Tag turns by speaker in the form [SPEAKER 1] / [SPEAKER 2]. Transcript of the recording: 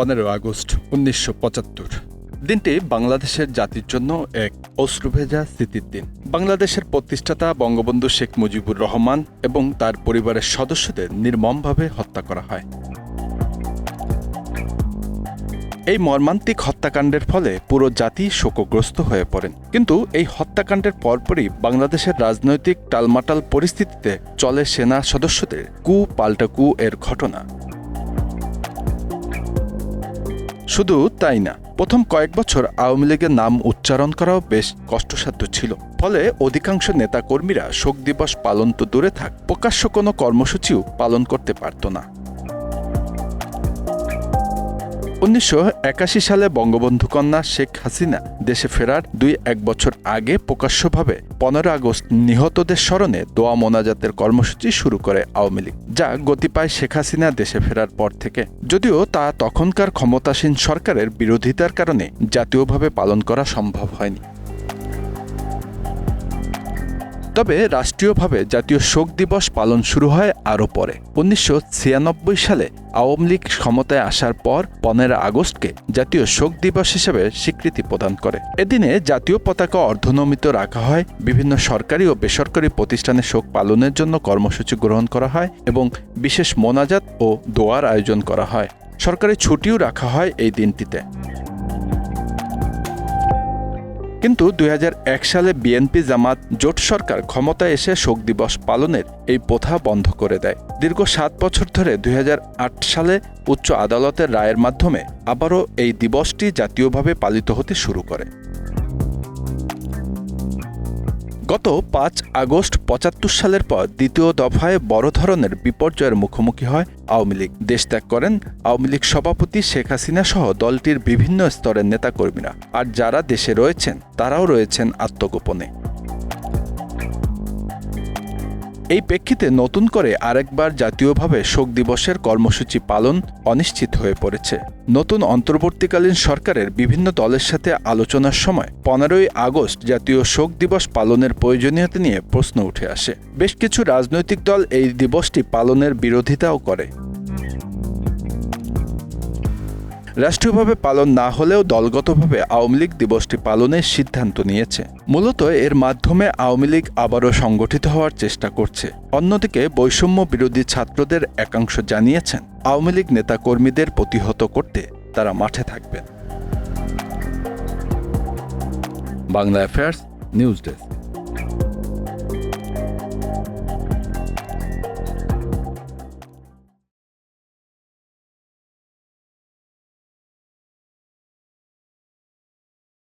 [SPEAKER 1] August ১৯৭৫। দিনটি বাংলাদেশের জাতির জন্য এক অশ্রুভেজা স্মৃতির দিন। বাংলাদেশের প্রতিষ্ঠাতা বঙ্গবন্ধু শেখ মুজিবুর রহমান এবং তার পরিবারের সদস্যদের নির্মমভাবে হত্যা করা হয়। এই মর্মান্তিক হত্যাকাণ্ডের ফলে পুরো জাতি শোকগ্রস্ত হয়ে পড়েন। কিন্তু এই হত্যাকাণ্ডের পরপরই বাংলাদেশের রাজনৈতিক টালমাটাল পরিস্থিতিতে চলে সেনা সদস্যদের কু পাল্টা কু এর ঘটনা। শুধু তাই না, প্রথম কয়েক বছর আওয়ামী লীগের নাম উচ্চারণ করাও বেশ কষ্টসাধ্য ছিল। ফলে অধিকাংশ নেতাকর্মীরা শোক দিবস পালন তো দূরে থাক, প্রকাশ্য কোনো কর্মসূচিও পালন করতে পারত না। ১৯৮১ সালে বঙ্গবন্ধু কন্যা শেখ হাসিনা দেশে ফেরার ২-১ বছর আগে প্রকাশ্যভাবে ১৫ আগস্ট নিহতদের স্মরণে দোয়া মোনাজাতের কর্মসূচি শুরু করে আওয়ামী লীগ, যা গতি পায় শেখ হাসিনা দেশে ফেরার পর থেকে। যদিও তা তখনকার ক্ষমতাসীন সরকারের বিরোধিতার কারণে জাতীয়ভাবে পালন করা সম্ভব হয়নি। তবে রাষ্ট্রীয়ভাবে জাতীয় শোক দিবস পালন শুরু হয় আরও পরে। ১৯৯৬ সালে আওয়ামী লীগ ক্ষমতায় আসার পর ১৫ আগস্টকে জাতীয় শোক দিবস হিসেবে স্বীকৃতি প্রদান করে। এদিনে জাতীয় পতাকা অর্ধনমিত রাখা হয়, বিভিন্ন সরকারি ও বেসরকারি প্রতিষ্ঠানে শোক পালনের জন্য কর্মসূচি গ্রহণ করা হয় এবং বিশেষ মোনাজাত ও দোয়ার আয়োজন করা হয়। সরকারি ছুটিও রাখা হয় এই দিনটিতে। কিন্তু ২০০১ সালে বিএনপি জামাত জোট সরকার ক্ষমতায় এসে শোক দিবস পালনের এই প্রথা বন্ধ করে দেয়। দীর্ঘ ৭ বছর ধরে ২০০৮ সালে উচ্চ আদালতের রায়ের মাধ্যমে আবারও এই দিবসটি জাতীয়ভাবে পালিত হতে শুরু করে। গত ৫ আগস্ট ৭৫ সালের পর দ্বিতীয় দফায় বড় ধরনের বিপর্যয়ের মুখোমুখি হয় আওয়ামী লীগ। দেশ ত্যাগ করেন আওয়ামী লীগ সভাপতি শেখ হাসিনা সহ দলটির বিভিন্ন স্তরের নেতাকর্মীরা। আর যারা দেশে রয়েছেন তারাও রয়েছেন আত্মগোপনে। এই প্রেক্ষিতে নতুন করে আরেকবার জাতীয়ভাবে শোক দিবসের কর্মসূচি পালন অনিশ্চিত হয়ে পড়েছে। নতুন অন্তর্বর্তীকালীন সরকারের বিভিন্ন দলের সাথে আলোচনার সময় ১৫ই আগস্ট জাতীয় শোক দিবস পালনের প্রয়োজনীয়তা নিয়ে প্রশ্ন উঠে আসে। বেশ কিছু রাজনৈতিক দল এই দিবসটি পালনের বিরোধিতাও করে। রাষ্ট্রীয়ভাবে পালন না হলেও দলগতভাবে আওয়ামী লীগ দিবসটি পালনের সিদ্ধান্ত নিয়েছে। মূলত এর মাধ্যমে আওয়ামী লীগ আবারও সংগঠিত হওয়ার চেষ্টা করছে। অন্যদিকে বৈষম্য বিরোধী ছাত্রদের একাংশ জানিয়েছেন আওয়ামী লীগ নেতাকর্মীদের প্রতিহত করতে তারা মাঠে থাকবেন। Bangla affairs news desk.